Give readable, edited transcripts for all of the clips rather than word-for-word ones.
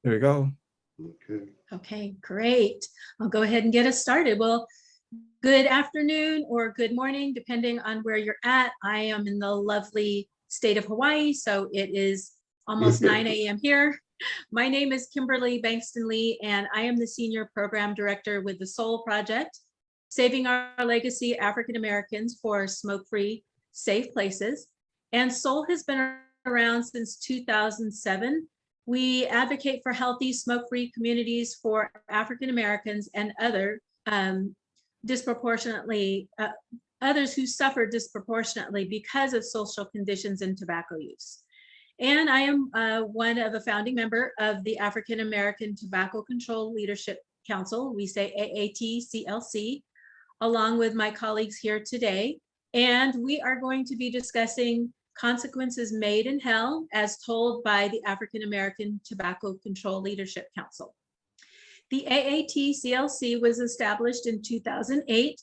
There we go. Okay. Okay, great. I'll go ahead and get us started. Well, good afternoon or good morning, depending on where you're at. I am in the lovely state of Hawaii, so it is almost 9 a.m. here. My name is Kimberly Bankson Lee, and I am the Senior Program Director with the SOUL Project, Saving Our Legacy African Americans for Smoke-Free, Safe Places. And SOUL has been around since 2007. We advocate for healthy smoke-free communities for African Americans and other others who suffer disproportionately because of social conditions and tobacco use. And I am one of a founding member of the African American Tobacco Control Leadership Council, we say AAT-CLC, along with my colleagues here today. And we are going to be discussing consequences made in hell as told by the African American Tobacco Control Leadership Council. The AAT-CLC was established in 2008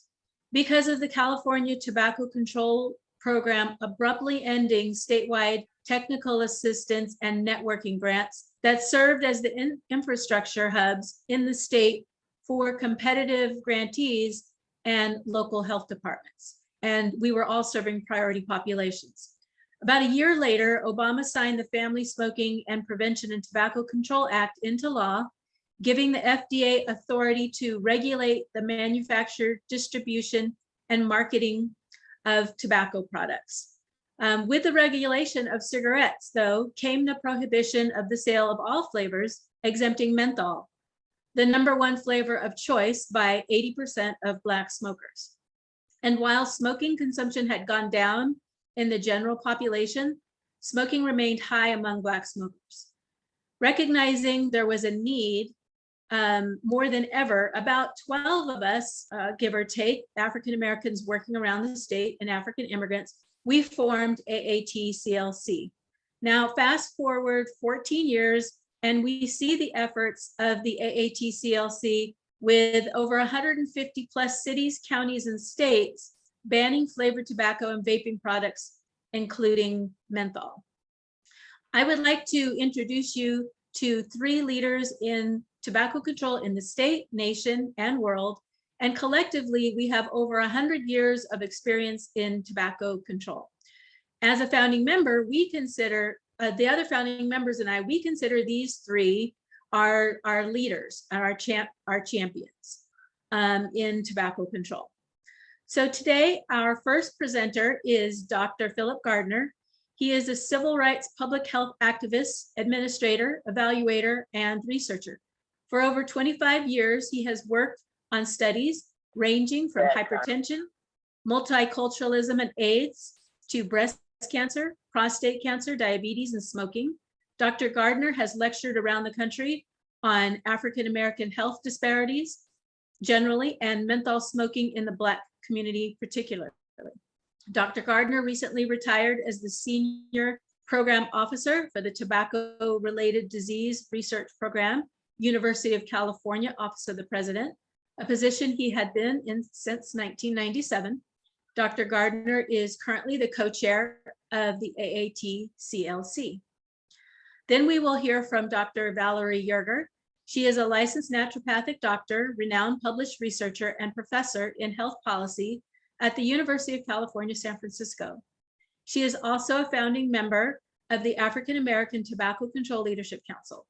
because of the California Tobacco Control Program abruptly ending statewide technical assistance and networking grants that served as the infrastructure hubs in the state for competitive grantees and local health departments. And we were all serving priority populations. About a year later, Obama signed the Family Smoking and Prevention and Tobacco Control Act into law, giving the FDA authority to regulate the manufacture, distribution, and marketing of tobacco products. With the regulation of cigarettes, though, came the prohibition of the sale of all flavors, exempting menthol, the #1 flavor of choice by 80% of Black smokers. And while smoking consumption had gone down in the general population, smoking remained high among Black smokers. Recognizing there was a need more than ever, about 12 of us, give or take, African Americans working around the state and African immigrants, we formed AAT-CLC. Now, fast forward 14 years, and we see the efforts of the AAT-CLC with over 150 plus cities, counties, and states banning flavored tobacco and vaping products, including menthol. I would like to introduce you to 3 leaders in tobacco control in the state, nation, and world. And collectively, we have over 100 years of experience in tobacco control. As a founding member, we consider, the other founding members and I, we consider these 3 our leaders, our champions in tobacco control. So today, our first presenter is Dr. Philip Gardiner. He is a civil rights public health activist, administrator, evaluator, and researcher. For over 25 years, he has worked on studies ranging from hypertension, multiculturalism and AIDS, to breast cancer, prostate cancer, diabetes, and smoking. Dr. Gardiner has lectured around the country on African American health disparities generally and menthol smoking in the Black community particularly. Dr. Gardiner recently retired as the Senior Program Officer for the Tobacco Related Disease Research Program, University of California, Office of the President, a position he had been in since 1997. Dr. Gardiner is currently the co-chair of the AAT-CLC. Then we will hear from Dr. Valerie Yerger. She is a licensed naturopathic doctor, renowned published researcher, and professor in health policy at the University of California, San Francisco. She is also a founding member of the African American Tobacco Control Leadership Council.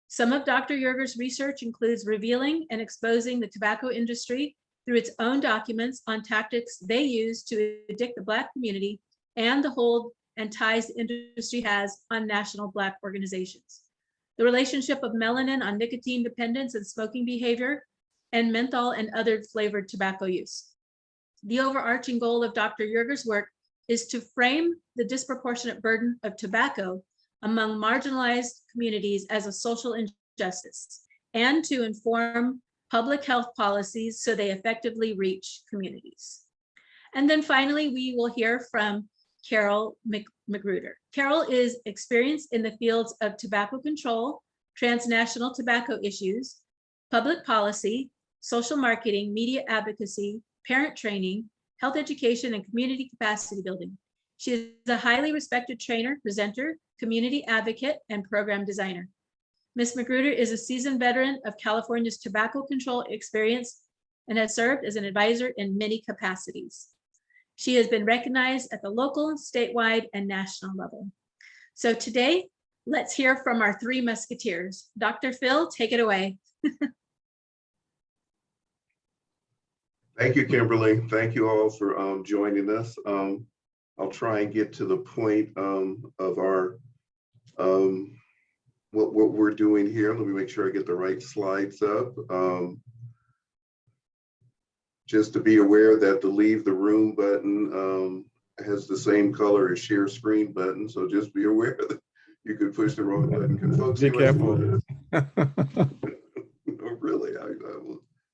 Some of Dr. Yerger's research includes revealing and exposing the tobacco industry through its own documents on tactics they use to addict the Black community and the hold and ties the industry has on national Black organizations. The relationship of melanin on nicotine dependence and smoking behavior, and menthol and other flavored tobacco use. The overarching goal of Dr. Yerger's work is to frame the disproportionate burden of tobacco among marginalized communities as a social injustice, and to inform public health policies so they effectively reach communities. And then finally, we will hear from Carol McGruder. Carol is experienced in the fields of tobacco control, transnational tobacco issues, public policy, social marketing, media advocacy, parent training, health education, and community capacity building. She is a highly respected trainer, presenter, community advocate, and program designer. Ms. McGruder is a seasoned veteran of California's tobacco control experience and has served as an advisor in many capacities. She has been recognized at the local, statewide, and national level. So today, let's hear from our three musketeers. Dr. Phil, take it away. Thank you, Kimberly. Thank you all for joining us. I'll try and get to the point of our what we're doing here. Let me make sure I get the right slides up. Just to be aware that the leave the room button has the same color as share screen button. So just be aware that you could push the wrong button. Can folks be see careful? Oh, really?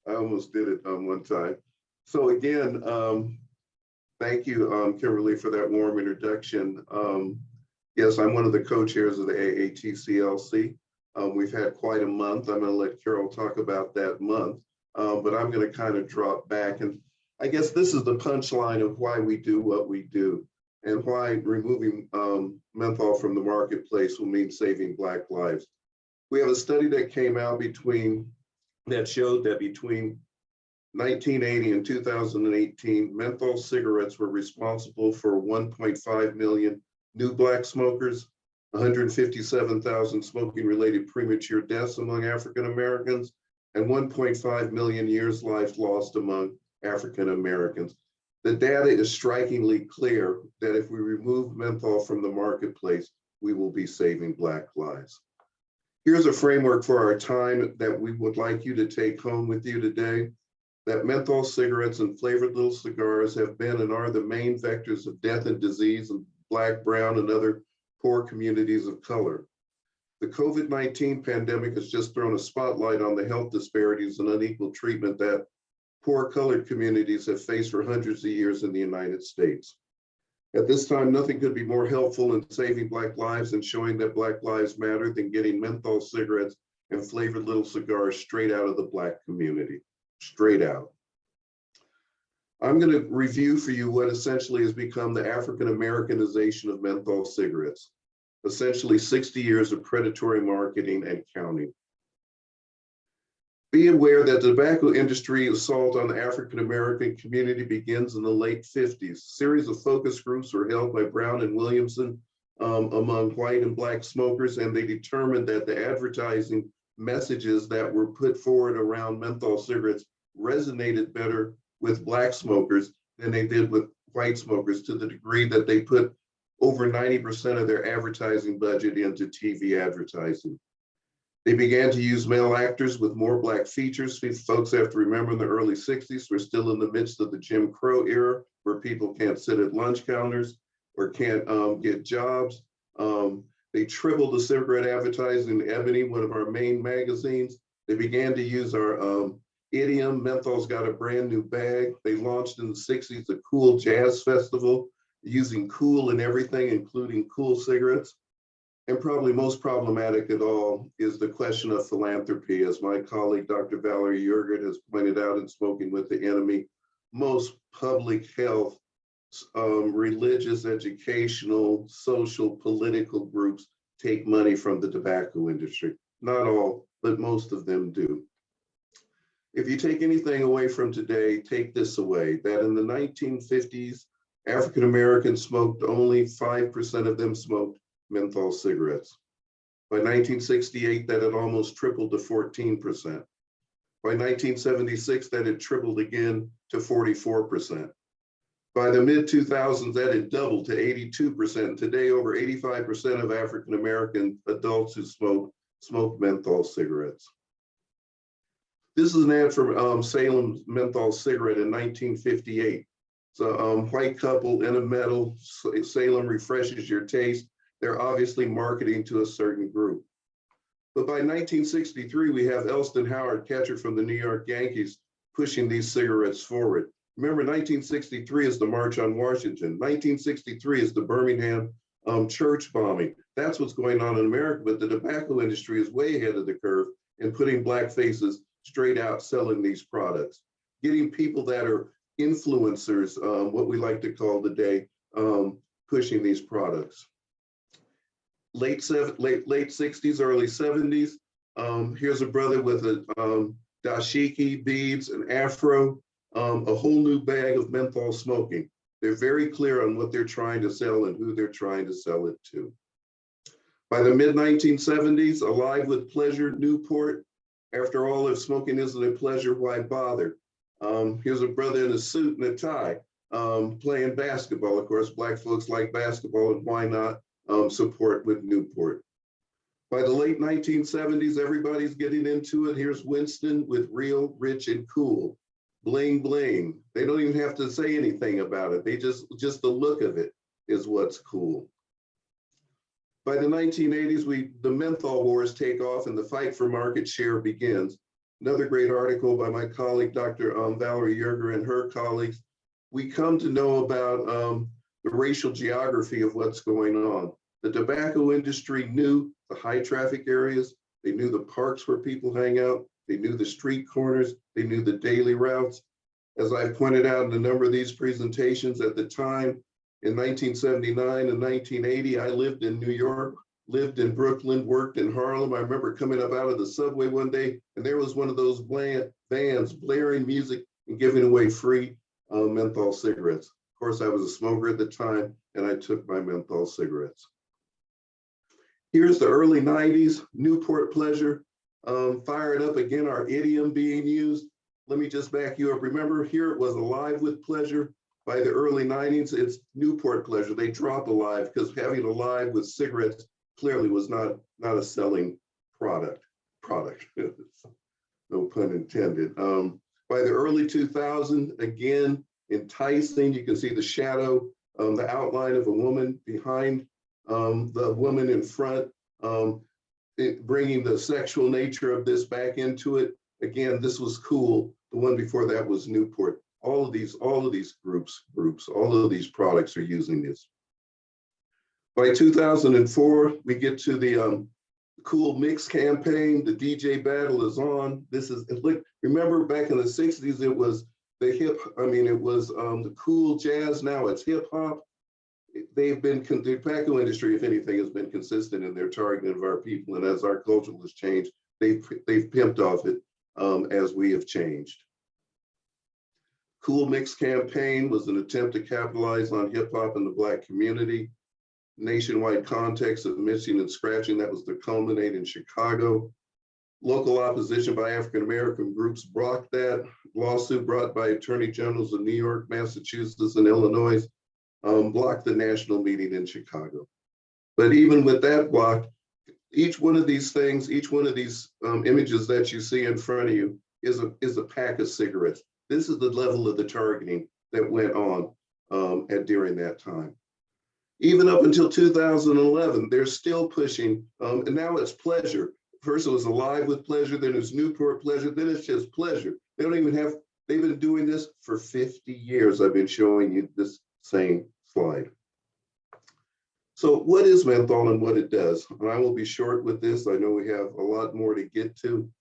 I almost did it one time. So again, thank you, Kimberly, for that warm introduction. Yes, I'm one of the co-chairs of the AATCLC. We've had quite a month. I'm going to let Carol talk about that month, but I'm going to kind of drop back. And I guess this is the punchline of why we do what we do and why removing menthol from the marketplace will mean saving Black lives. We have a study that came out that showed that between 1980 and 2018, menthol cigarettes were responsible for 1.5 million new Black smokers, 157,000 smoking-related premature deaths among African Americans, and 1.5 million years life lost among African Americans. The data is strikingly clear that if we remove menthol from the marketplace, we will be saving Black lives. Here's a framework for our time that we would like you to take home with you today. That menthol cigarettes and flavored little cigars have been and are the main vectors of death and disease in Black, brown, and other poor communities of color. The COVID-19 pandemic has just thrown a spotlight on the health disparities and unequal treatment that poor colored communities have faced for hundreds of years in the United States. At this time, nothing could be more helpful in saving Black lives and showing that Black lives matter than getting menthol cigarettes and flavored little cigars straight out of the Black community, straight out. I'm going to review for you what essentially has become the African Americanization of menthol cigarettes, essentially 60 years of predatory marketing and counting. Be aware that the tobacco industry assault on the African American community begins in the late 50s. A series of focus groups were held by Brown and Williamson among white and Black smokers, and they determined that the advertising messages that were put forward around menthol cigarettes resonated better with Black smokers than they did with white smokers, to the degree that they put over 90% of their advertising budget into TV advertising. They began to use male actors with more Black features. Folks have to remember in the early 60s, we're still in the midst of the Jim Crow era, where people can't sit at lunch counters or can't get jobs. They tripled the cigarette advertising in Ebony, one of our main magazines. They began to use our idiom, menthol's got a brand new bag. They launched in the 60s the Cool Jazz Festival, using cool in everything, including cool cigarettes. And probably most problematic of all is the question of philanthropy. As my colleague, Dr. Valerie Yerger, has pointed out in Smoking with the Enemy, most public health, religious, educational, social, political groups take money from the tobacco industry. Not all, but most of them do. If you take anything away from today, take this away, that in the 1950s, African Americans smoked, only 5% of them smoked menthol cigarettes. By 1968, that had almost tripled to 14%. By 1976, that had tripled again to 44%. By the mid-2000s, that had doubled to 82%. Today, over 85% of African American adults who smoke menthol cigarettes. This is an ad for Salem's menthol cigarette in 1958. It's a white couple in a metal. Salem refreshes your taste. They're obviously marketing to a certain group. But by 1963, we have Elston Howard, catcher from the New York Yankees, pushing these cigarettes forward. Remember, 1963 is the March on Washington. 1963 is the Birmingham church bombing. That's what's going on in America, but the tobacco industry is way ahead of the curve in putting Black faces straight out selling these products, getting people that are influencers, what we like to call today, pushing these products. Late 60s, early 70s, Here's a brother with a dashiki, beads, and afro, a whole new bag of menthol smoking. They're very clear on what they're trying to sell and who they're trying to sell it to. By the mid-1970s, Alive with Pleasure, Newport. After all, if smoking isn't a pleasure, why bother? Here's a brother in a suit and a tie playing basketball. Of course, Black folks like basketball, and why not support with Newport? By the late 1970s, everybody's getting into it. Here's Winston with Real, Rich, and Cool. Bling, bling. They don't even have to say anything about it. They just the look of it is what's cool. By the 1980s, the menthol wars take off and the fight for market share begins. Another great article by my colleague, Dr. Valerie Yerger, and her colleagues. We come to know about the racial geography of what's going on. The tobacco industry knew the high traffic areas. They knew the parks where people hang out. They knew the street corners. They knew the daily routes. As I pointed out in a number of these presentations at the time, in 1979 and 1980, I lived in New York, lived in Brooklyn, worked in Harlem. I remember coming up out of the subway one day, and there was one of those vans blaring music and giving away free menthol cigarettes. Of course, I was a smoker at the time, and I took my menthol cigarettes. Here's the early 90s, Newport Pleasure. Fire it up again, our idiom being used. Let me just back you up. Remember, here it was Alive with Pleasure. By the early 90s, it's Newport Pleasure. They dropped Alive because having Alive with cigarettes clearly was not a selling product. No pun intended. By the early 2000s, again, enticing. You can see the shadow, the outline of a woman behind the woman in front, bringing the sexual nature of this back into it. Again, this was cool. The one before that was Newport. All of these groups, all of these products are using this. By 2004, we get to the Cool Mix campaign. The DJ battle is on. This is, look, remember back in the 60s, it was the the cool jazz. Now it's hip hop. They've been, the tobacco industry, if anything, has been consistent in their targeting of our people. And as our culture has changed, they've pimped off it as we have changed. Cool Mix campaign was an attempt to capitalize on hip hop in the Black community. Nationwide context of mixing and scratching, that was the culminate in Chicago. Local opposition by African-American groups blocked that. Lawsuit brought by attorney generals of New York, Massachusetts, and Illinois blocked the national meeting in Chicago. But even with that blocked, each one of these things, each one of these images that you see in front of you is a pack of cigarettes. This is the level of the targeting that went on during that time. Even up until 2011, they're still pushing, and now it's pleasure. First it was Alive with Pleasure, then it's Newport Pleasure, then it's just pleasure. They don't even have, they've been doing this for 50 years. I've been showing you this same slide. So what is menthol and what it does? And I will be short with this. I know we have a lot more to get to.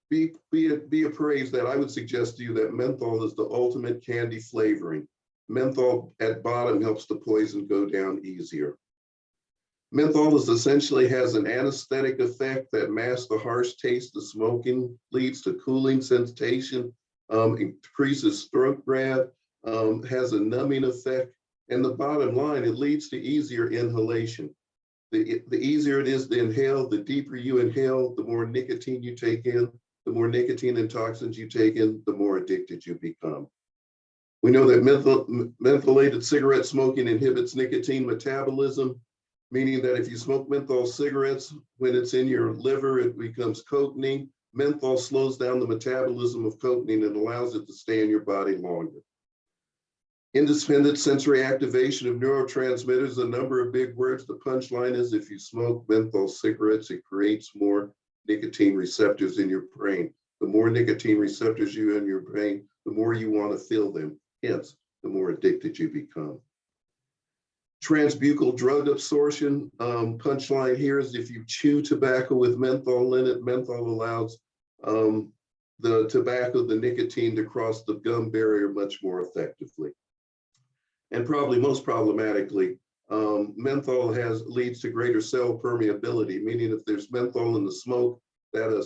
Be appraised that I would suggest to you that menthol is the ultimate candy flavoring. Menthol at bottom helps the poison go down easier. Menthol essentially has an anesthetic effect that masks the harsh taste of smoking, leads to cooling sensation, increases throat grab, has a numbing effect, and the bottom line, it leads to easier inhalation. The easier it is to inhale, the deeper you inhale, the more nicotine you take in, the more nicotine and toxins you take in, the more addicted you become. We know that mentholated cigarette smoking inhibits nicotine metabolism, meaning that if you smoke menthol cigarettes, when it's in your liver, it becomes cocaine. Menthol slows down the metabolism of cocaine and allows it to stay in your body longer. Independent sensory activation of neurotransmitters, a number of big words. The punchline is if you smoke menthol cigarettes, it creates more nicotine receptors in your brain. The more nicotine receptors you have in your brain, the more you want to feel them. Hence, the more addicted you become. Transbuccal drug absorption, punchline here is if you chew tobacco with menthol in it, menthol allows the tobacco, the nicotine to cross the gum barrier much more effectively. And probably most problematically, Menthol leads to greater cell permeability, meaning if there's menthol in the smoke that a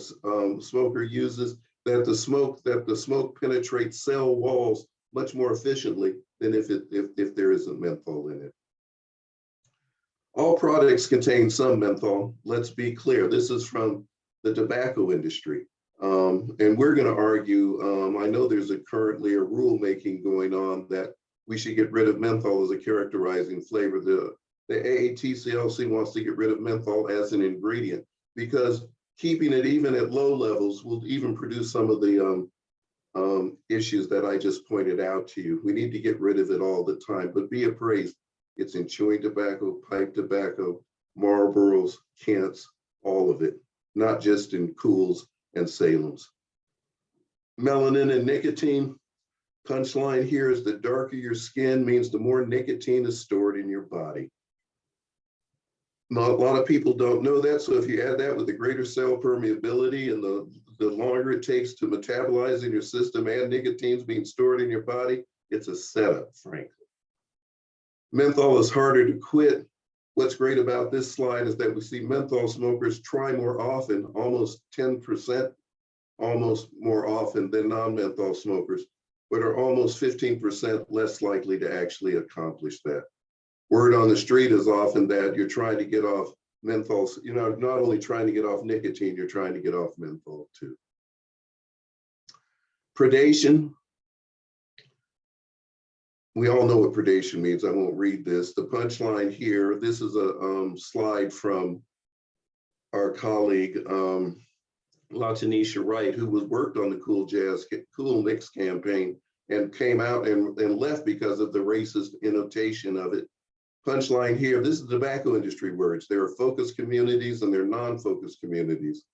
smoker uses, that the smoke penetrates cell walls much more efficiently than if there isn't menthol in it. All products contain some menthol. Let's be clear. This is from the tobacco industry. And we're going to argue, I know there's currently a rulemaking going on that we should get rid of menthol as a characterizing flavor. The AATCLC wants to get rid of menthol as an ingredient because keeping it even at low levels will even produce some of the issues that I just pointed out to you. We need to get rid of it all the time, but be appraised. It's in chewing tobacco, pipe tobacco, Marlboros, Kents, all of it, not just in Cools and Salem's. Melanin and nicotine. Punchline here is the darker your skin means the more nicotine is stored in your body. Not a lot of people don't know that, so if you add that with the greater cell permeability and the longer it takes to metabolize in your system and nicotine's being stored in your body, it's a setup, frankly. Menthol is harder to quit. What's great about this slide is that we see menthol smokers try more often, almost 10%, almost more often than non-menthol smokers, but are almost 15% less likely to actually accomplish that. Word on the street is often that you're trying to get off menthol. You're not only trying to get off nicotine, you're trying to get off menthol too. Predation. We all know what predation means. I won't read this. The punchline here, this is a slide from our colleague, LaTanisha Wright, who worked on the Cool Mix campaign and came out and left because of the racist annotation of it. Punchline here, this is tobacco industry words. There are focus communities and there are non-focus communities.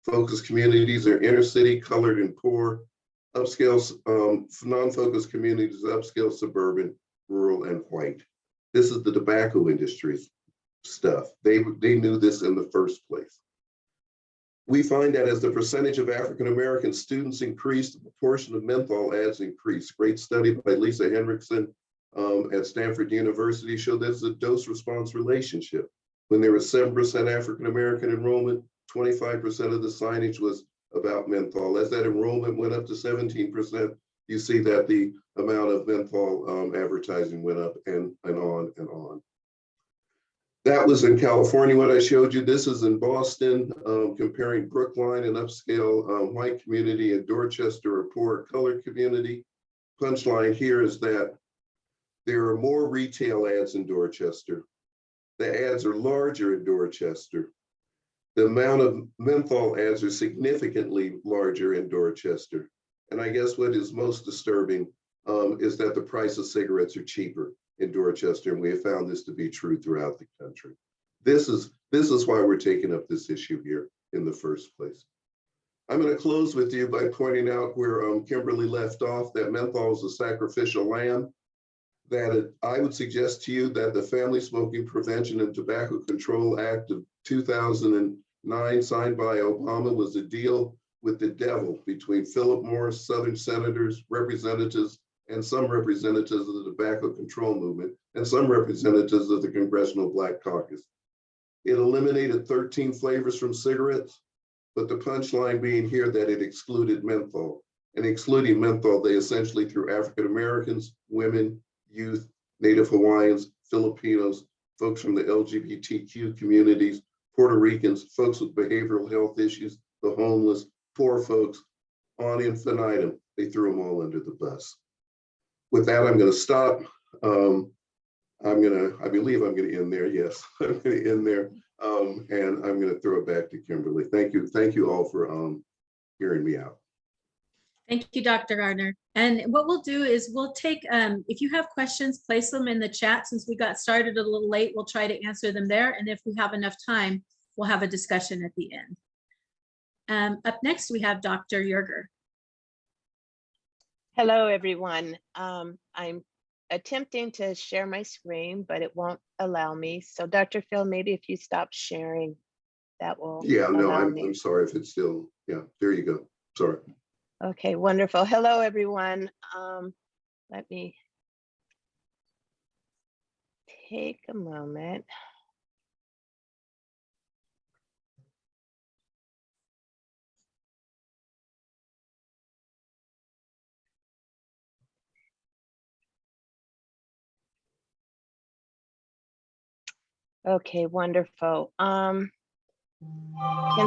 Focus communities are inner city, colored and poor. Upscale, non-focus communities, upscale, suburban, rural, and white. This is the tobacco industry's stuff. They knew this in the first place. We find that as the percentage of African-American students increased, the proportion of menthol ads increased. Great study by Lisa Henriksen at Stanford University showed there's a dose-response relationship. When there was 7% African-American enrollment, 25% of the signage was about menthol. As that enrollment went up to 17%, you see that the amount of menthol advertising went up and on and on. That was in California, what I showed you. This is in Boston, comparing Brookline, an upscale white community, and Dorchester, a poor colored community. Punchline here is that there are more retail ads in Dorchester. The ads are larger in Dorchester. The amount of menthol ads are significantly larger in Dorchester. And I guess what is most disturbing is that the price of cigarettes are cheaper in Dorchester, and we have found this to be true throughout the country. This is why we're taking up this issue here in the first place. I'm going to close with you by pointing out where Kimberly left off, that menthol is a sacrificial lamb. I would suggest to you that the Family Smoking Prevention and Tobacco Control Act of 2009, signed by Obama, was a deal with the devil between Philip Morris, Southern senators, representatives, and some representatives of the tobacco control movement, and some representatives of the Congressional Black Caucus. It eliminated 13 flavors from cigarettes, but the punchline being here that it excluded menthol. And excluding menthol, they essentially threw African Americans, women, youth, Native Hawaiians, Filipinos, folks from the LGBTQ communities, Puerto Ricans, folks with behavioral health issues, the homeless, poor folks, on infinitum. They threw them all under the bus. With that, I'm going to stop. I believe I'm going to end there. Yes, I'm going to end there. And I'm going to throw it back to Kimberly. Thank you. Thank you all for hearing me out. Thank you, Dr. Gardiner. And what we'll do is we'll take, if you have questions, place them in the chat. Since we got started a little late, we'll try to answer them there. And if we have enough time, we'll have a discussion at the end. Up next, we have Dr. Yerger. Hello, everyone. I'm attempting to share my screen, but it won't allow me. So Dr. Phil, maybe if you stop sharing, that will allow me. I'm sorry if it's still, yeah, there you go. Sorry. Okay, wonderful. Hello, everyone. Let me take a moment. Okay, wonderful. Can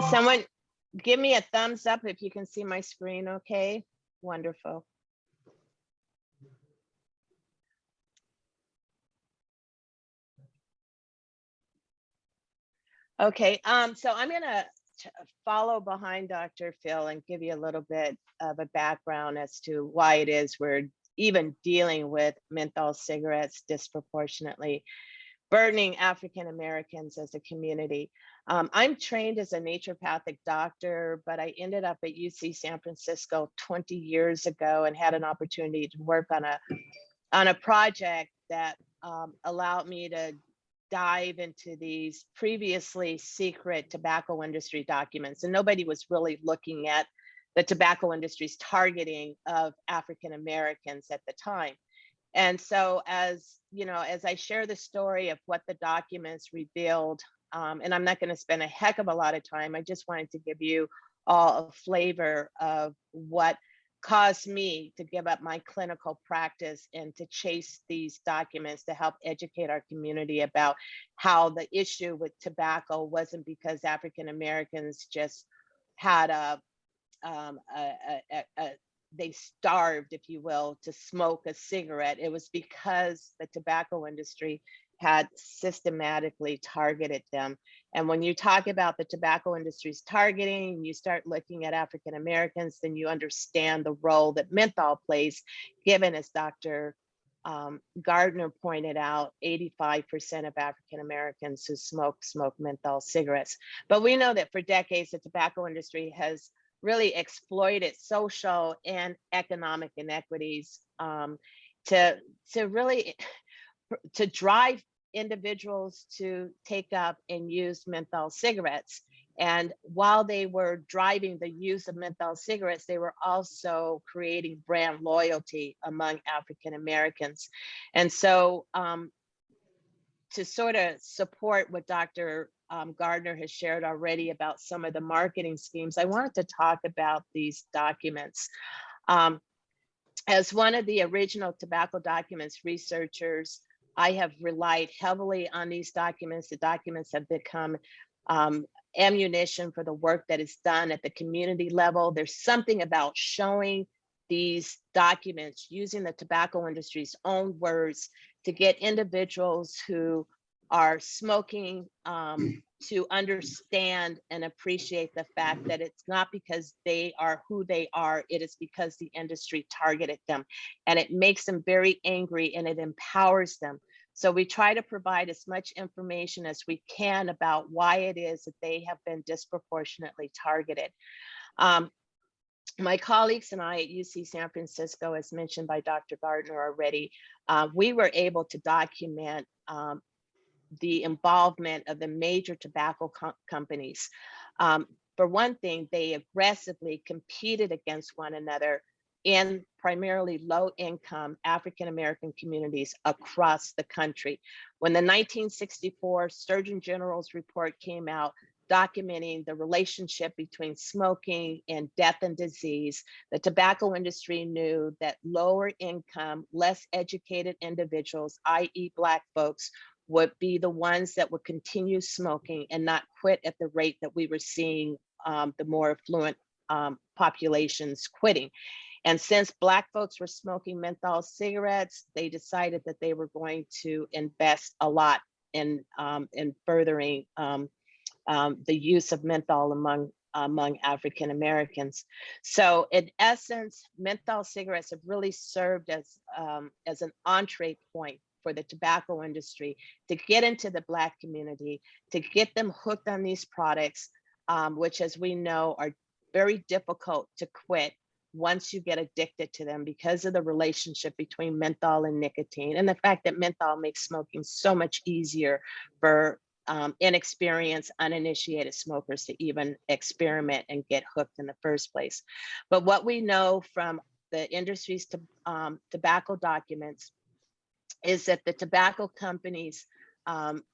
someone give me a thumbs up if you can see my screen? Okay, wonderful. Okay, so I'm gonna follow behind Dr. Phil and give you a little bit of a background as to why it is we're even dealing with menthol cigarettes disproportionately burdening African Americans as a community. I'm trained as a naturopathic doctor, but I ended up at UC San Francisco 20 years ago and had an opportunity to work on a project that allowed me to dive into these previously secret tobacco industry documents. And nobody was really looking at the tobacco industry's targeting of African Americans at the time. And so as you know, as I share the story of what the documents revealed, and I'm not going to spend a heck of a lot of time, I just wanted to give you all a flavor of what caused me to give up my clinical practice and to chase these documents to help educate our community about how the issue with tobacco wasn't because African Americans just had they starved, if you will, to smoke a cigarette. It was because the tobacco industry had systematically targeted them. And when you talk about the tobacco industry's targeting, you start looking at African Americans, then you understand the role that menthol plays, given, as Dr. Gardiner pointed out, 85% of African Americans who smoke menthol cigarettes. But we know that for decades, the tobacco industry has really exploited social and economic inequities to drive individuals to take up and use menthol cigarettes. And while they were driving the use of menthol cigarettes, they were also creating brand loyalty among African Americans. And so to sort of support what Dr. Gardiner has shared already about some of the marketing schemes, I wanted to talk about these documents. As one of the original tobacco documents researchers, I have relied heavily on these documents. The documents have become ammunition for the work that is done at the community level. There's something about showing these documents using the tobacco industry's own words to get individuals who are smoking to understand and appreciate the fact that it's not because they are who they are, it is because the industry targeted them. And it makes them very angry and it empowers them. So we try to provide as much information as we can about why it is that they have been disproportionately targeted. My colleagues and I at UC San Francisco, as mentioned by Dr. Gardiner already, we were able to document the involvement of the major tobacco companies. For one thing, they aggressively competed against one another in primarily low-income African-American communities across the country. When the 1964 Surgeon General's report came out, documenting the relationship between smoking and death and disease, the tobacco industry knew that lower income, less educated individuals, i.e. Black folks, would be the ones that would continue smoking and not quit at the rate that we were seeing the more affluent populations quitting. And since Black folks were smoking menthol cigarettes, they decided that they were going to invest a lot in furthering the use of menthol among African Americans. So in essence, menthol cigarettes have really served as an entree point for the tobacco industry to get into the Black community, to get them hooked on these products, which, as we know, are very difficult to quit once you get addicted to them because of the relationship between menthol and nicotine, and the fact that menthol makes smoking so much easier for inexperienced, uninitiated smokers to even experiment and get hooked in the first place. But what we know from the industry's tobacco documents is that the tobacco companies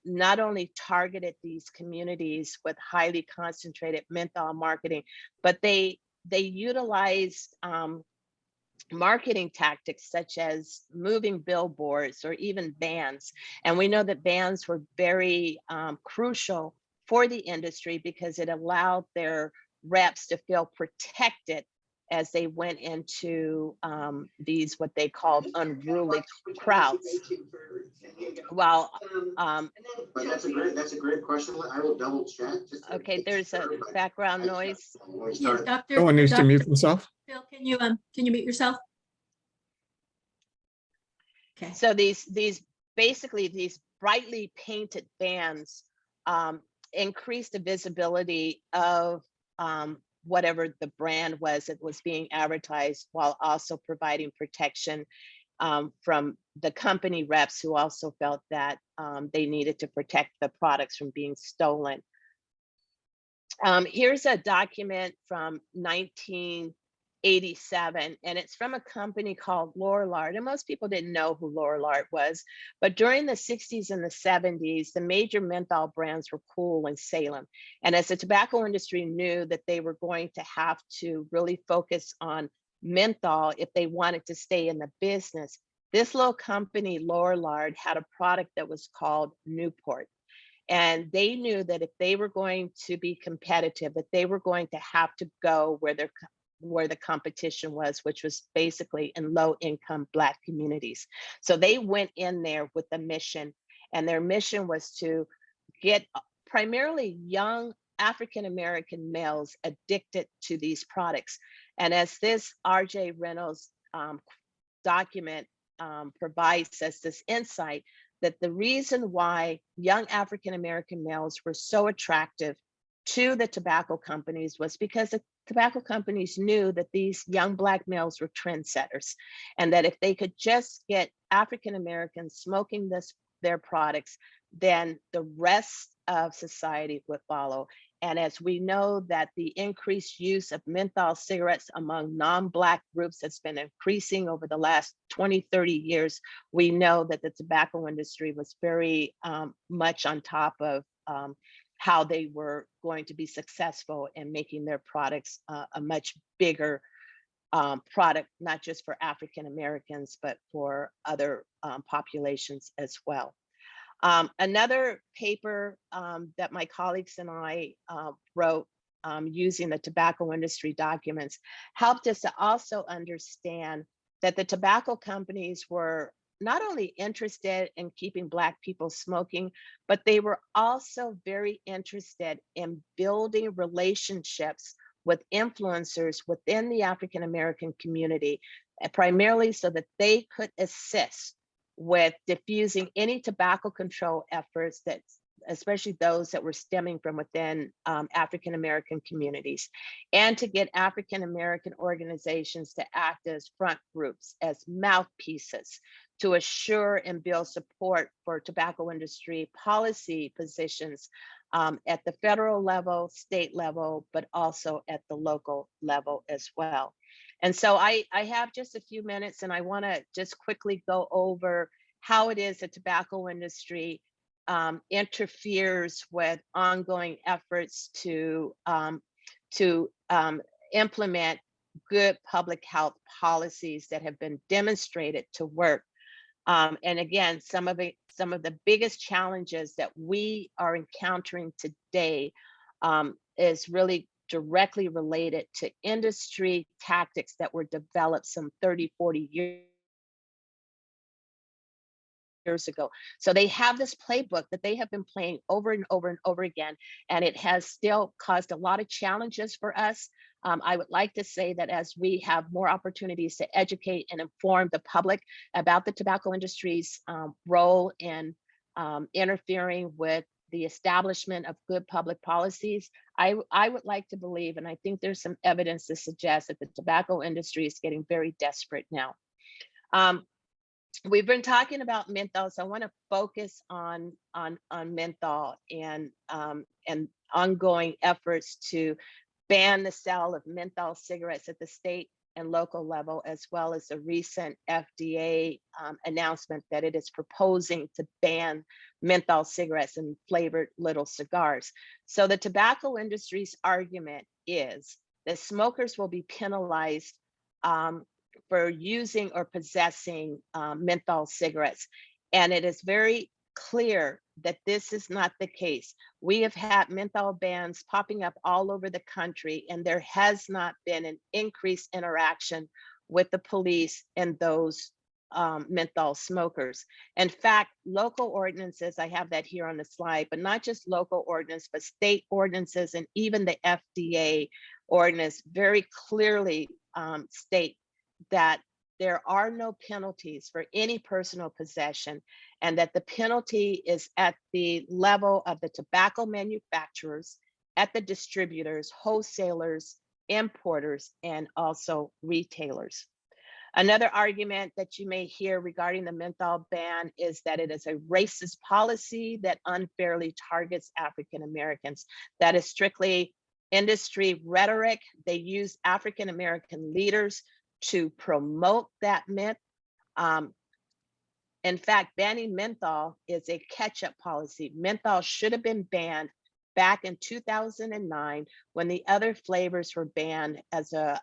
not only targeted these communities with highly concentrated menthol marketing, but they utilized marketing tactics such as moving billboards or even bans. And we know that bans were very crucial for the industry because it allowed their reps to feel protected as they went into these what they called unruly crowds. Well, But that's a great question. I will double check. okay, there's a background noise. Yeah, Dr. Someone needs to Dr. mute themselves. Phil, can you mute yourself? Okay. So these basically these brightly painted bands increase the visibility of whatever the brand was that was being advertised, while also providing protection from the company reps who also felt that they needed to protect the products from being stolen. Here's a document from 1987, and it's from a company called Lorillard. And most people didn't know who Lorillard was, but during the 60s and the 70s, the major menthol brands were Kool and Salem. And as the tobacco industry knew that they were going to have to really focus on menthol if they wanted to stay in the business, this little company, Lorillard, had a product that was called Newport. And they knew that if they were going to be competitive, that they were going to have to go where the competition was, which was basically in low-income Black communities. So they went in there with a mission, and their mission was to get primarily young African-American males addicted to these products. And as this R.J. Reynolds document provides us this insight, that the reason why young African-American males were so attractive to the tobacco companies was because the tobacco companies knew that these young Black males were trendsetters, and that if they could just get African-Americans smoking their products, then the rest of society would follow. And as we know that the increased use of menthol cigarettes among non-Black groups has been increasing over the last 20, 30 years, we know that the tobacco industry was very much on top of how they were going to be successful in making their products a much bigger product, not just for African Americans, but for other populations as well. Another paper that my colleagues and I wrote using the tobacco industry documents helped us to also understand that the tobacco companies were not only interested in keeping Black people smoking, but they were also very interested in building relationships with influencers within the African American community, primarily so that they could assist with diffusing any tobacco control efforts, that especially those that were stemming from within African American communities, and to get African American organizations to act as front groups, as mouthpieces, to assure and build support for tobacco industry policy positions at the federal level, state level, but also at the local level as well. And so I have just a few minutes, and I want to just quickly go over how it is the tobacco industry interferes with ongoing efforts to implement good public health policies that have been demonstrated to work. And again, some of the biggest challenges that we are encountering today is really directly related to industry tactics that were developed some 30, 40 years ago. So they have this playbook that they have been playing over and over and over again, and it has still caused a lot of challenges for us. I would like to say that as we have more opportunities to educate and inform the public about the tobacco industry's role in interfering with the establishment of good public policies, I would like to believe, and I think there's some evidence to suggest that the tobacco industry is getting very desperate now. We've been talking about menthol, so I want to focus on menthol and ongoing efforts to ban the sale of menthol cigarettes at the state, and local level, as well as a recent FDA announcement that it is proposing to ban menthol cigarettes and flavored little cigars. So the tobacco industry's argument is that smokers will be penalized for using or possessing menthol cigarettes. And it is very clear that this is not the case. We have had menthol bans popping up all over the country, and there has not been an increased interaction with the police and those menthol smokers. In fact, local ordinances, I have that here on the slide, but not just local ordinance, but state ordinances and even the FDA ordinance very clearly state that there are no penalties for any personal possession, and that the penalty is at the level of the tobacco manufacturers, at the distributors, wholesalers, importers, and also retailers. Another argument that you may hear regarding the menthol ban is that it is a racist policy that unfairly targets African Americans. That is strictly industry rhetoric. They use African American leaders to promote that myth. In fact, banning menthol is a catch-up policy. Menthol should have been banned back in 2009 when the other flavors were banned as the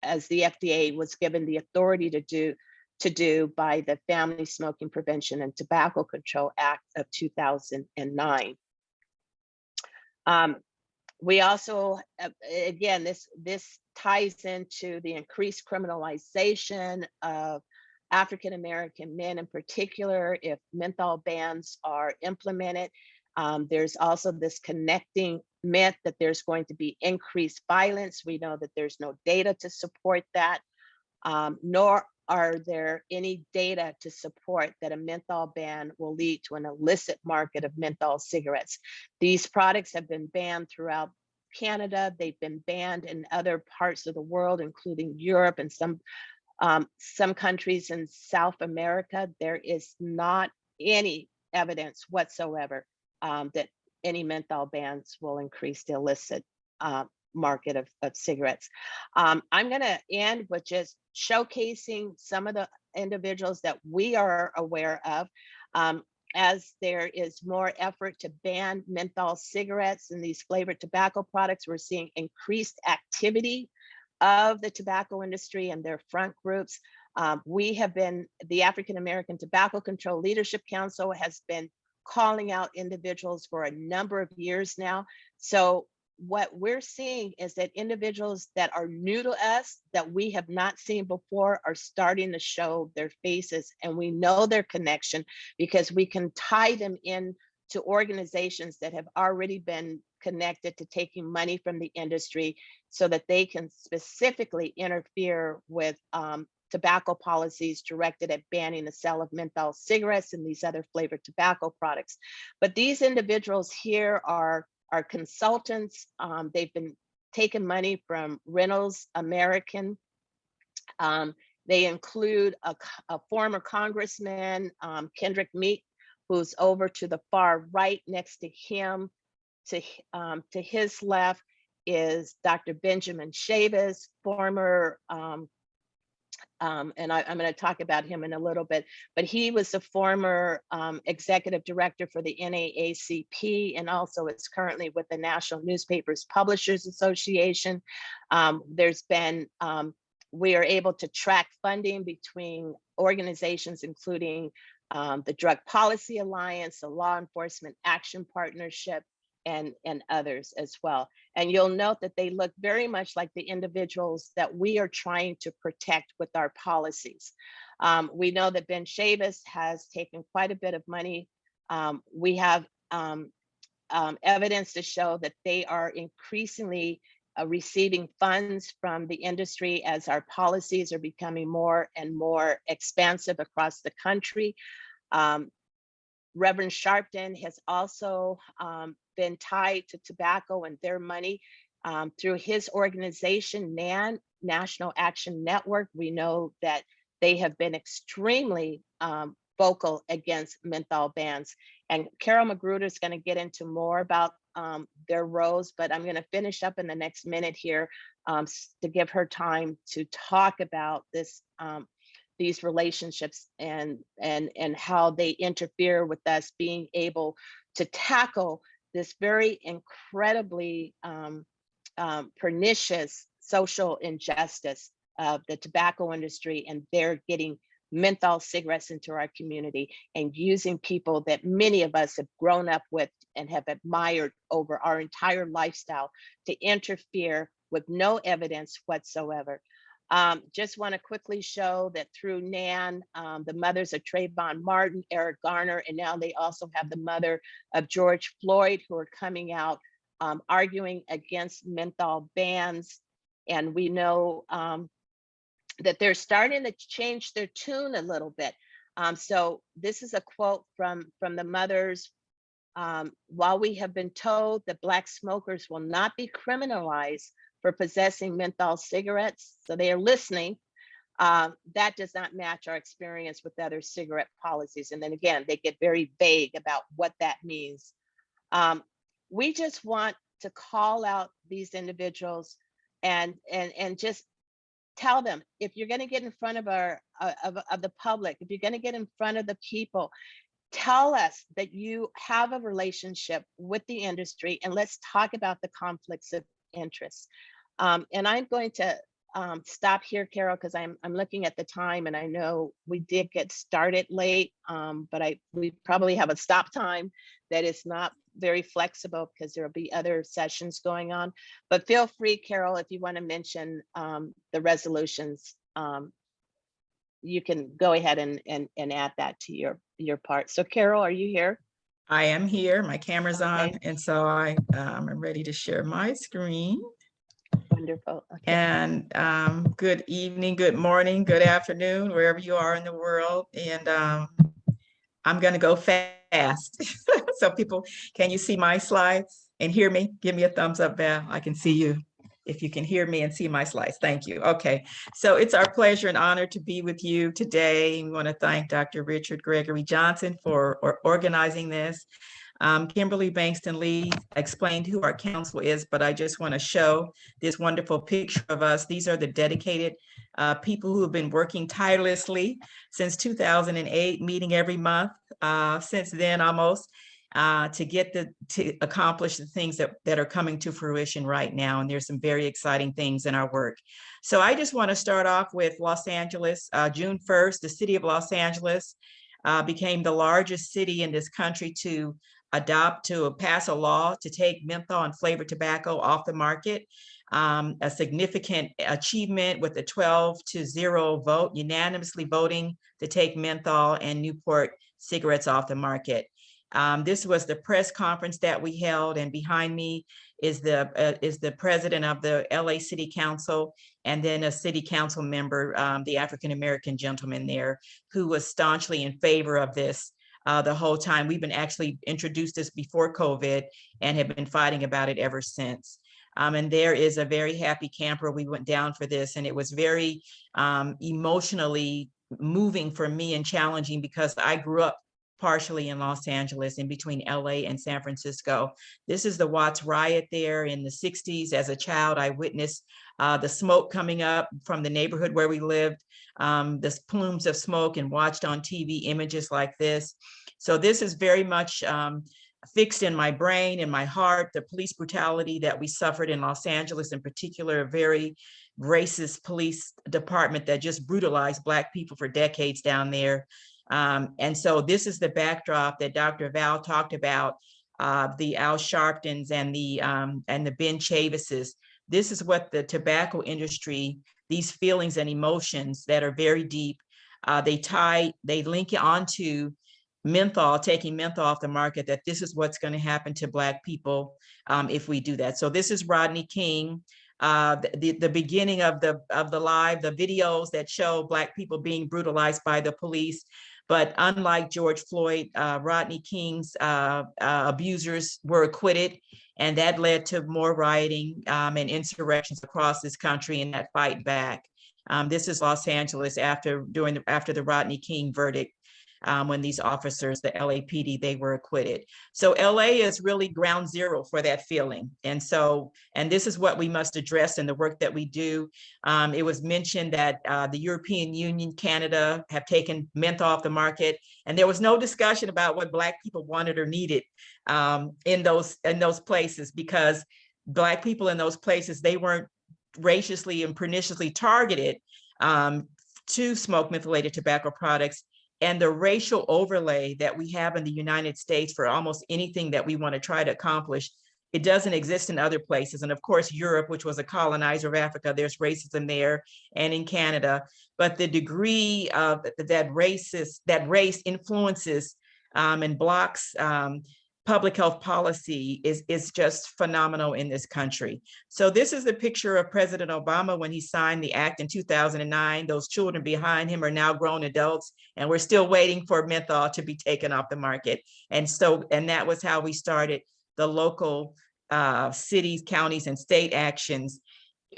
FDA was given the authority to do by the Family Smoking Prevention and Tobacco Control Act of 2009. We also, again, this ties into the increased criminalization of African American men in particular if menthol bans are implemented. There's also this connecting myth that there's going to be increased violence. We know that there's no data to support that, nor are there any data to support that a menthol ban will lead to an illicit market of menthol cigarettes. These products have been banned throughout Canada. They've been banned in other parts of the world, including Europe and some countries in South America. There is not any evidence whatsoever that any menthol bans will increase the illicit market of cigarettes. I'm going to end with just showcasing some of the individuals that we are aware of. As there is more effort to ban menthol cigarettes and these flavored tobacco products, we're seeing increased activity of the tobacco industry and their front groups. The African American Tobacco Control Leadership Council has been calling out individuals for a number of years now. So what we're seeing is that individuals that are new to us, that we have not seen before, are starting to show their faces, and we know their connection because we can tie them in to organizations that have already been connected to taking money from the industry so that they can specifically interfere with tobacco policies directed at banning the sale of menthol cigarettes and these other flavored tobacco products. But these individuals here are consultants. They've been taking money from Reynolds American. They include a former congressman, Kendrick Meek, who's over to the far right. Next to him, to his left, is Dr. Benjamin Chavis, former, and I'm going to talk about him in a little bit, but he was the former executive director for the NAACP, and also is currently with the National Newspapers Publishers Association. We are able to track funding between organizations, including the Drug Policy Alliance, the Law Enforcement Action Partnership, and others as well. And you'll note that they look very much like the individuals that we are trying to protect with our policies. We know that Ben Chavis has taken quite a bit of money. We have evidence to show that they are increasingly receiving funds from the industry as our policies are becoming more and more expansive across the country. Reverend Sharpton has also been tied to tobacco and their money through his organization, NAN, National Action Network. We know that they have been extremely vocal against menthol bans. And Carol McGruder is going to get into more about their roles, but I'm going to finish up in the next minute here to give her time to talk about this, these relationships and how they interfere with us being able to tackle this very incredibly pernicious social injustice of the tobacco industry, and they're getting menthol cigarettes into our community and using people that many of us have grown up with and have admired over our entire lifestyle to interfere with no evidence whatsoever. Just want to quickly show that through NAN, the mothers of Trayvon Martin, Eric Garner, and now they also have the mother of George Floyd, who are coming out arguing against menthol bans. And we know that they're starting to change their tune a little bit. So this is a quote from the mothers. While we have been told that Black smokers will not be criminalized for possessing menthol cigarettes, so they are listening, that does not match our experience with other cigarette policies. And then again, they get very vague about what that means. We just want to call out these individuals and just tell them, if you're going to get in front of the public, if you're going to get in front of the people, tell us that you have a relationship with the industry, and let's talk about the conflicts of interest. And I'm going to stop here, Carol, because I'm looking at the time, and I know we did get started late, but we probably have a stop time that is not very flexible because there will be other sessions going on. But feel free, Carol, if you want to mention the resolutions, you can go ahead and add that to your part. So Carol, are you here? I am here. My camera's on, Okay. and so I'm ready to share my screen. Wonderful. Okay. And good evening, good morning, good afternoon, wherever you are in the world. And I'm going to go fast. So people, can you see my slides and hear me? Give me a thumbs up, Val. I can see you. If you can hear me and see my slides, thank you. Okay, so it's our pleasure and honor to be with you today. We want to thank Dr. Richard Gregory Johnson for organizing this. Kimberly Bankson Lee explained who our council is, but I just want to show this wonderful picture of us. These are the dedicated people who have been working tirelessly since 2008, meeting every month, since then almost, to accomplish the things that are coming to fruition right now. And there's some very exciting things in our work. So I just want to start off with Los Angeles. June 1st, the city of Los Angeles became the largest city in this country to pass a law to take menthol and flavored tobacco off the market. A significant achievement with a 12-0 vote, unanimously voting to take menthol and Newport cigarettes off the market. This was the press conference that we held, and behind me is the president of the LA City Council, and then a city council member, the African-American gentleman there, who was staunchly in favor of this the whole time. We've been actually introduced this before COVID and have been fighting about it ever since. And there is a very happy camper. We went down for this, and it was very emotionally moving for me and challenging because I grew up partially in Los Angeles, in between LA and San Francisco. This is the Watts riot there in the 60s. As a child, I witnessed the smoke coming up from the neighborhood where we lived, the plumes of smoke, and watched on TV images like this. So this is very much fixed in my brain, in my heart, the police brutality that we suffered in Los Angeles, in particular, a very racist police department that just brutalized Black people for decades down there. And so this is the backdrop that Dr. Val talked about, the Al Sharptons and the Ben Chavises. This is what the tobacco industry, these feelings and emotions that are very deep, they link it onto menthol, taking menthol off the market, that this is what's going to happen to Black people if we do that. So this is Rodney King. The beginning of the live, the videos that show Black people being brutalized by the police. But unlike George Floyd, Rodney King's abusers were acquitted, and that led to more rioting and insurrections across this country in that fight back. This is Los Angeles after the Rodney King verdict. when these officers, the LAPD, they were acquitted. So LA is really ground zero for that feeling. And this is what we must address in the work that we do. It was mentioned that the European Union, Canada have taken menthol off the market, and there was no discussion about what Black people wanted or needed in those places, because Black people in those places, they weren't raciously and perniciously targeted to smoke mentholated tobacco products. And the racial overlay that we have in the United States for almost anything that we want to try to accomplish, it doesn't exist in other places. And of course, Europe, which was a colonizer of Africa, there's racism there, and in Canada. But the degree of that race influences and blocks public health policy is just phenomenal in this country. So this is the picture of President Obama when he signed the act in 2009. Those children behind him are now grown adults, and we're still waiting for menthol to be taken off the market. And that was how we started the local cities, counties, and state actions,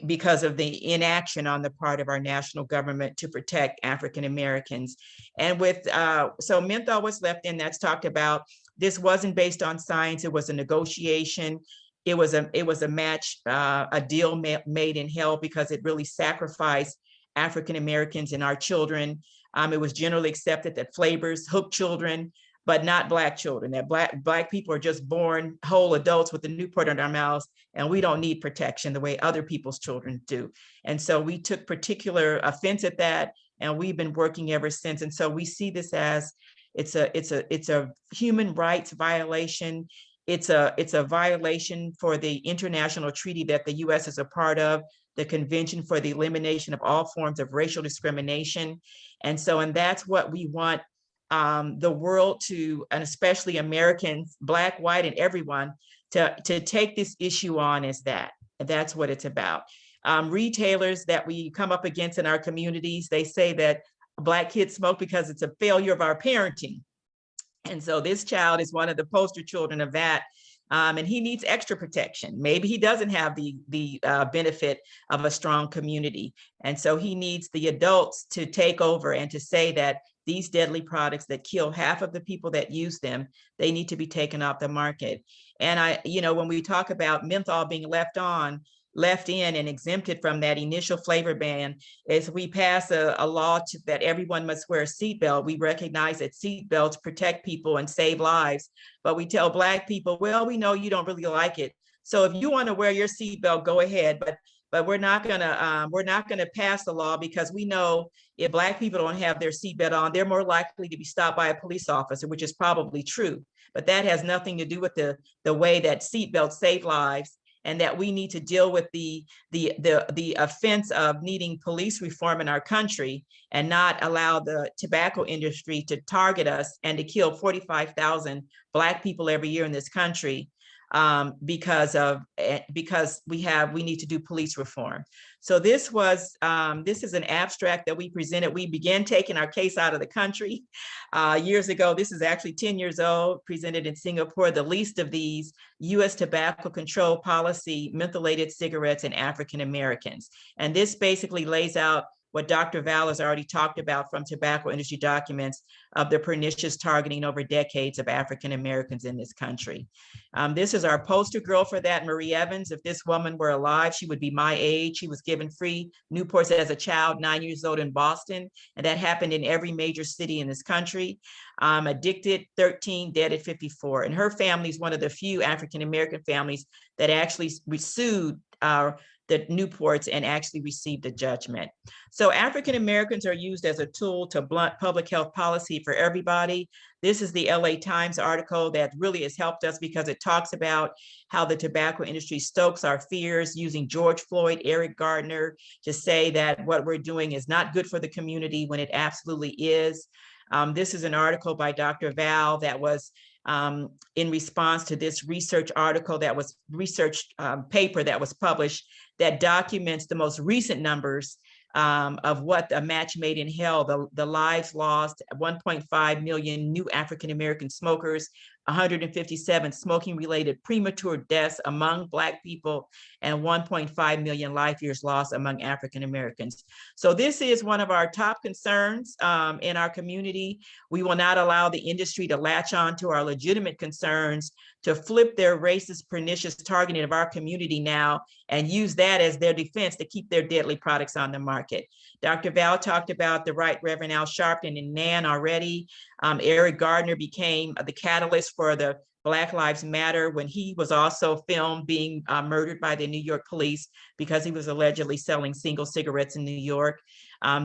because of the inaction on the part of our national government to protect African Americans. And so menthol was left in, that's talked about. This wasn't based on science. It was a negotiation. It was a match, a deal made in hell, because it really sacrificed African Americans and our children. It was generally accepted that flavors hook children, but not Black children, that Black people are just born whole adults with a Newport in their mouths, and we don't need protection the way other people's children do. And so we took particular offense at that, and we've been working ever since. And so we see this as it's a human rights violation. It's a violation for the international treaty that the U.S. is a part of, the Convention for the Elimination of All Forms of Racial Discrimination. And that's what we want the world to, and especially Americans, Black, white, and everyone, to take this issue on as that. That's what it's about. Retailers that we come up against in our communities, they say that Black kids smoke because it's a failure of our parenting. And so this child is one of the poster children of that. And he needs extra protection. Maybe he doesn't have the benefit of a strong community. And so he needs the adults to take over and to say that these deadly products that kill half of the people that use them, they need to be taken off the market. And when we talk about menthol being left in and exempted from that initial flavor ban, is we pass a law that everyone must wear a seatbelt. We recognize that seatbelts protect people and save lives, but we tell Black people, well, we know you don't really like it, so if you want to wear your seatbelt, go ahead, but we're not gonna pass the law, because we know if Black people don't have their seatbelt on, they're more likely to be stopped by a police officer, which is probably true, but that has nothing to do with the way that seatbelts save lives. And that we need to deal with the offense of needing police reform in our country, and not allow the tobacco industry to target us and to kill 45,000 Black people every year in this country, because we need to do police reform. So this is an abstract that we presented. We began taking our case out of the country years ago. This is actually 10 years old, presented in Singapore, the least of these: U.S. tobacco control policy, mentholated cigarettes, and African Americans. And this basically lays out what Dr. Val has already talked about from tobacco industry documents of the pernicious targeting over decades of African Americans in this country. This is our poster girl for that, Marie Evans. If this woman were alive, she would be my age. She was given free Newports as a child, 9 years old, in Boston, and that happened in every major city in this country. Addicted, 13, dead at 54. And her family is one of the few African American families that actually sued the Newports and actually received a judgment. So African Americans are used as a tool to blunt public health policy for everybody. This is the LA Times article that really has helped us, because it talks about how the tobacco industry stokes our fears, using George Floyd, Eric Gardiner, to say that what we're doing is not good for the community when it absolutely is. This is an article by Dr. Val that was in response to this research article that was paper that was published that documents the most recent numbers of what a match made in hell, the lives lost, 1.5 million new African American smokers, 157 smoking-related premature deaths among Black people, and 1.5 million life years lost among African Americans. So this is one of our top concerns in our community. We will not allow the industry to latch on to our legitimate concerns, to flip their racist, pernicious targeting of our community now and use that as their defense to keep their deadly products on the market. Dr. Val talked about the Right Reverend Al Sharpton and Nan already. Eric Gardiner became the catalyst for the Black Lives Matter when he was also filmed being murdered by the New York police because he was allegedly selling single cigarettes in New York.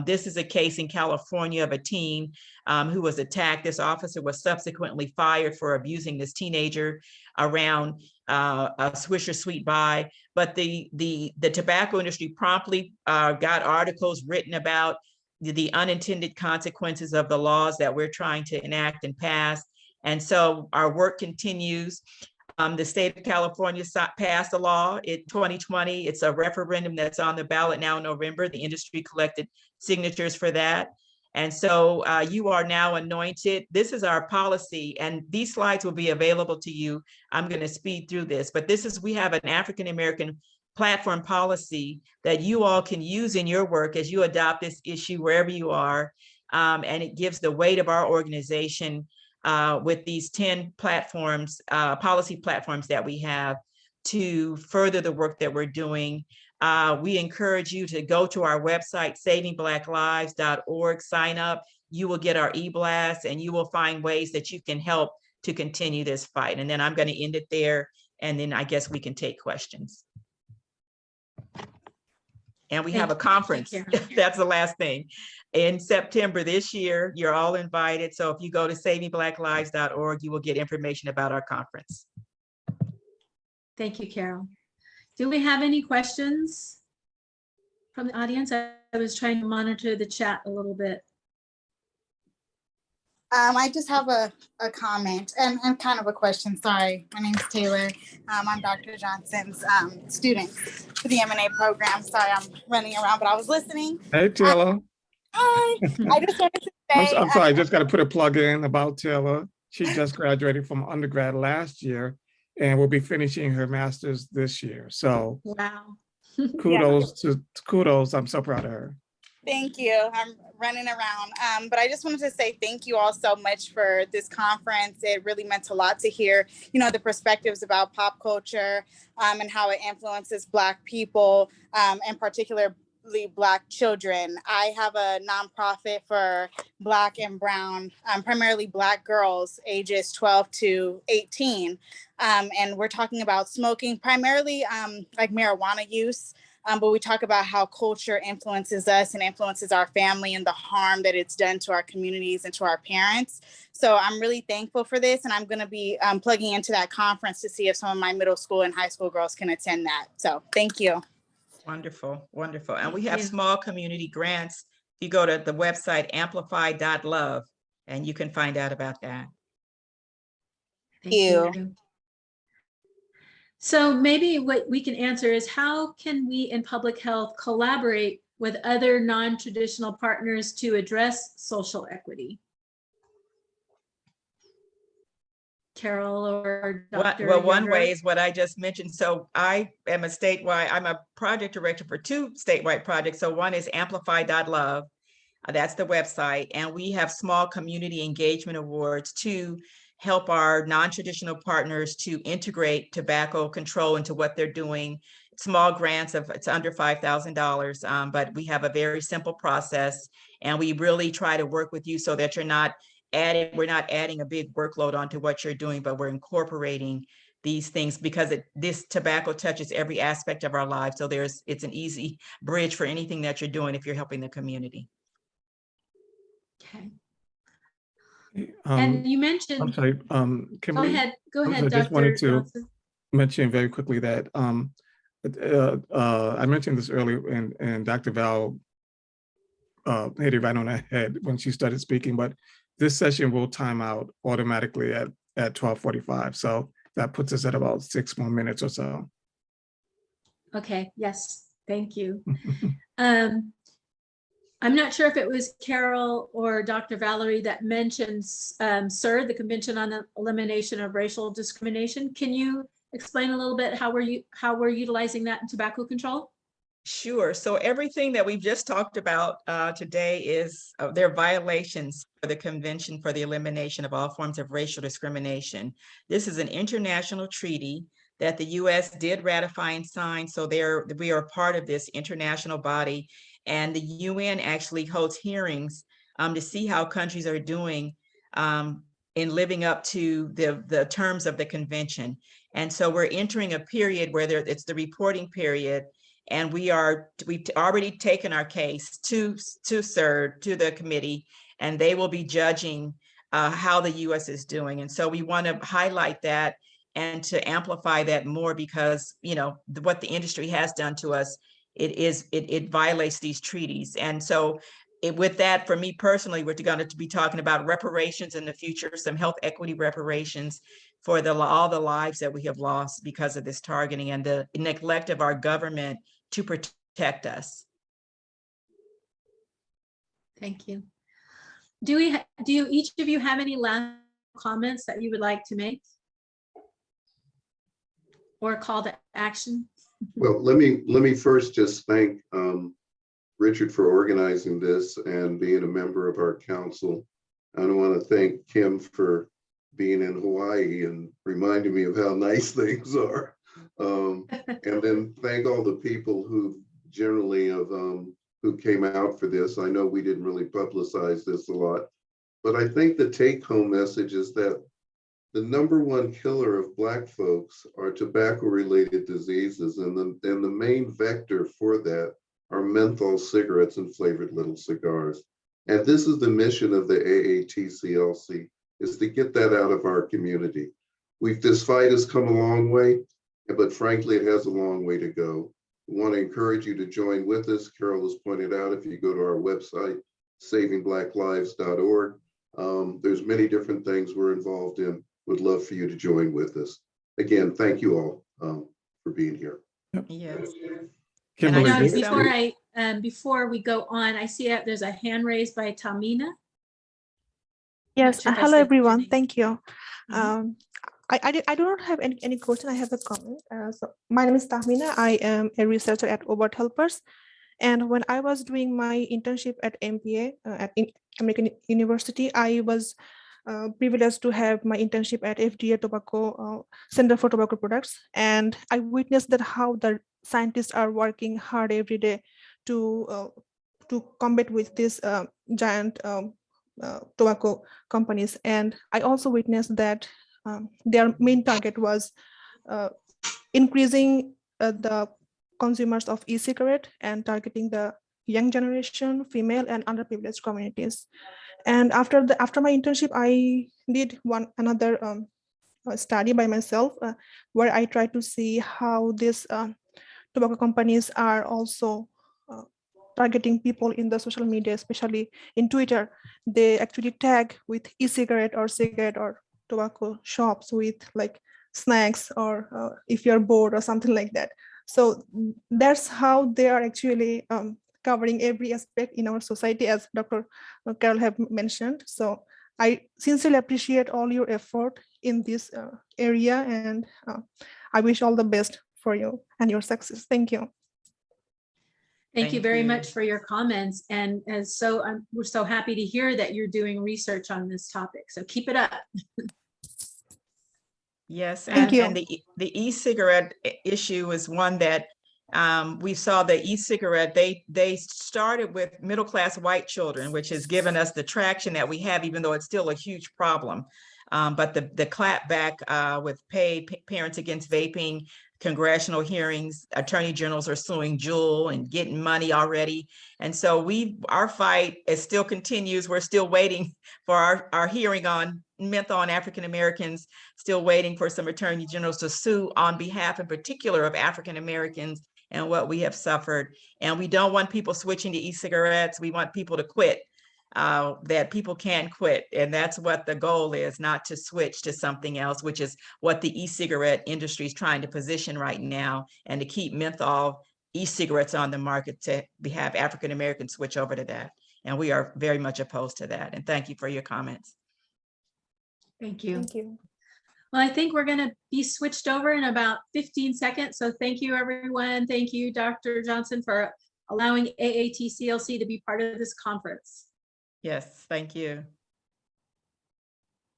This is a case in California of a teen who was attacked. This officer was subsequently fired for abusing this teenager around a Swisher Sweet Buy. But the tobacco industry promptly got articles written about the unintended consequences of the laws that we're trying to enact and pass. And so our work continues. The state of California passed a law in 2020. It's a referendum that's on the ballot now in November. The industry collected signatures for that. And so you are now anointed. This is our policy, and these slides will be available to you. I'm going to speed through this, but we have an African-American platform policy that you all can use in your work as you adopt this issue wherever you are. And it gives the weight of our organization with these 10 platforms, policy platforms that we have to further the work that we're doing. We encourage you to go to our website, savingblacklives.org, sign up. You will get our e-blast and you will find ways that you can help to continue this fight. And then I'm going to end it there. And then I guess we can take questions. And we have a conference. That's the last thing. In September this year, you're all invited. So if you go to savingblacklives.org, you will get information about our conference. Thank you, Carol. Do we have any questions from the audience? I was trying to monitor the chat a little bit. I just have a comment and kind of a question. Sorry, my name's Taylor. I'm Dr. Johnson's student for the M&A program. Sorry, I'm running around, but I was listening. Hey, Taylor. Hi. I just wanted to say. I'm sorry, I just got to put a plug in about Taylor. She just graduated from undergrad last year and will be finishing her master's this year. So wow. Kudos. I'm so proud of her. Thank you. I'm running around, but I just wanted to say thank you all so much for this conference. It really meant a lot to hear, the perspectives about pop culture and how it influences Black people, and particularly Black children. I have a nonprofit for Black and Brown, primarily Black girls ages 12 to 18. And we're talking about smoking, primarily like marijuana use. But we talk about how culture influences us and influences our family and the harm that it's done to our communities and to our parents. So I'm really thankful for this. And I'm going to be plugging into that conference to see if some of my middle school and high school girls can attend that. So thank you. Wonderful, wonderful. And we have small community grants. You go to the website amplify.love and you can find out about that. Thank you. So maybe what we can answer is how can we in public health collaborate with other non-traditional partners to address social equity? Carol or Dr. Well, one Yerger? way is what I just mentioned. So I am I'm a project director for 2 statewide projects. So one is amplify.love. That's the website. And we have small community engagement awards to help our non-traditional partners to integrate tobacco control into what they're doing. Small grants it's under $5,000, but we have a very simple process and we really try to work with you so that we're not adding a big workload onto what you're doing, but we're incorporating these things because this tobacco touches every aspect of our lives. So it's an easy bridge for anything that you're doing if you're helping the community. Okay. And you mentioned. I'm sorry, Kimberly. Go ahead, I just Dr. wanted to Johnson. mention very quickly that I mentioned this earlier, and Dr. Val hit it right on the head when she started speaking, but this session will time out automatically at 12:45. So that puts us at about 6 more minutes or so. Okay, yes, thank you. I'm not sure if it was Carol or Dr. Valerie that mentioned CER, the Convention on the Elimination of Racial Discrimination. Can you explain a little bit how we're utilizing that in tobacco control? Sure. So everything that we've just talked about today is there are violations for the Convention for the Elimination of All Forms of Racial Discrimination. This is an international treaty that the U.S. did ratify and sign. So we are part of this international body, and the UN actually holds hearings to see how countries are doing in living up to the terms of the convention. And so we're entering a period where it's the reporting period. And we've already taken our case to CER, to the committee, and they will be judging how the U.S. is doing. And so we want to highlight that and to amplify that more, because what the industry has done to us, it violates these treaties. And so with that, for me personally, we're going to be talking about reparations in the future, some health equity reparations for all the lives that we have lost because of this targeting and the neglect of our government to protect us. Thank you. Do each of you have any last comments that you would like to make? Or a call to action? Well, let me first just thank Richard for organizing this and being a member of our council. I want to thank Kim for being in Hawaii and reminding me of how nice things are. And then thank all the people who generally who came out for this. I know we didn't really publicize this a lot, but I think the take-home message is that the #1 killer of Black folks are tobacco-related diseases, and the main vector for that are menthol cigarettes and flavored little cigars. And this is the mission of the AATCLC, is to get that out of our community. This fight has come a long way, but frankly, it has a long way to go. We want to encourage you to join with us. Carol has pointed out, if you go to our website, savingblacklives.org, there's many different things we're involved in. Would love for you to join with us. Again, thank you all for being here. Yes. Kimberly, Before we go on, I see that there's a hand raised by Tamina. Yes, Sure, that's hello the everyone, beginning. thank you. I do not have any question, I have a comment. So my name is Tahmina, I am a researcher at Overt Helpers. And when I was doing my internship at MPA at American University, I was privileged to have my internship at FDA Tobacco Center for Tobacco Products. And I witnessed that how the scientists are working hard every day to combat with these giant tobacco companies. And I also witnessed that their main target was increasing the consumers of e-cigarette and targeting the young generation, female and underprivileged communities. And after my internship, I did another study by myself where I tried to see how these tobacco companies are also targeting people in the social media, especially in Twitter. They actually tag with e-cigarette or cigarette or tobacco shops with like snacks or if you're bored or something like that. So that's how they are actually covering every aspect in our society, as Dr. Carol have mentioned. So I sincerely appreciate all your effort in this area, and I wish all the best for you and your success. Thank you. Thank you very much for your comments. And we're so happy to hear that you're doing research on this topic. So keep it up. Yes, Thank you. and the e-cigarette issue is one that we saw. The e-cigarette, they started with middle-class white children, which has given us the traction that we have, even though it's still a huge problem. But the clapback with Parents Against Vaping, congressional hearings, attorney generals are suing Juul and getting money already. And so our fight still continues. We're still waiting for our hearing on menthol on African Americans, still waiting for some attorney generals to sue on behalf in particular of African Americans and what we have suffered. And we don't want people switching to e-cigarettes. We want people to quit, that people can quit. And that's what the goal is, not to switch to something else, which is what the e-cigarette industry is trying to position right now, and to keep menthol e-cigarettes on the market to have African Americans switch over to that. And we are very much opposed to that. And thank you for your comments. Thank you. Thank you. Well, I think we're going to be switched over in about 15 seconds. So thank you, everyone. Thank you, Dr. Johnson, for allowing AATCLC to be part of this conference. Yes, thank you.